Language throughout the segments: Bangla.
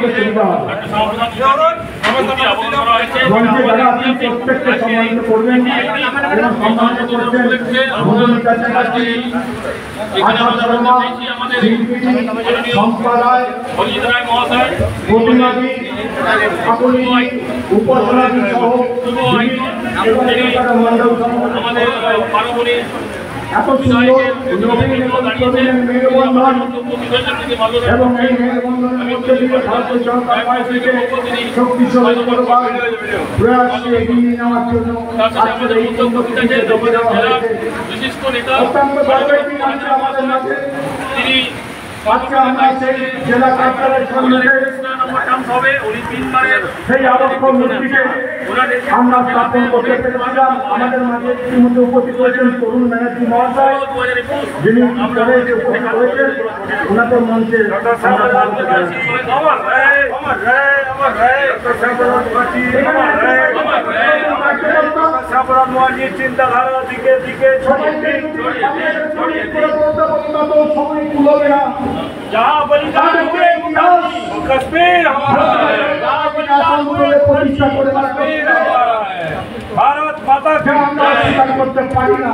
করতে সুবিধা হবে। মঞ্চে যারা আছেন প্রত্যেককে সম্মানিত করবেন এবং সম্মানিত করছেন মধুমিতা চ্যাটার্জি, আশা শর্মা, শিল্পী, সম্পাদক, প্রতিমাদি, সকলেই উপসভাপতি সহ এবং মন্ডল আমাদের পারমাণবিক এত সুন্দর মেলবন্ধন এবং এই মেলবন্ধনের মধ্যে দিয়ে ভারতীয় জনতা পার্টিকে শক্তিশালী করবার প্রয়াসকে এগিয়ে নিয়ে নেওয়ার জন্য আজকের এই কর্মসূচিতে যোগ দেওয়া হয়েছে। অত্যন্ত গর্বের দিন আজকে আমাদের মাঝে আজকে আমরা সেই জেলা কার্যালয়ের সম্মুখে সেই আদর্শ মূর্তিকে আমরা স্থাপন করতে পেরেছিলাম। আমাদের মাঝে ইতিমধ্যে উপস্থিত হয়েছেন তরুণ ব্যানার্জি মহাশয়, যিনি উপস্থিত হয়েছেন ওনাদের মঞ্চে চিন্তাধারা দিকে দিকে সময় কুলবে না। ভারত মাতাকে আমরা স্বীকার করতে পারি না।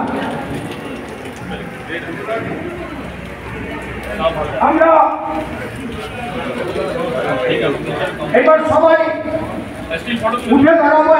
আমরা এবার সবাই উঠে দাঁড়াবো।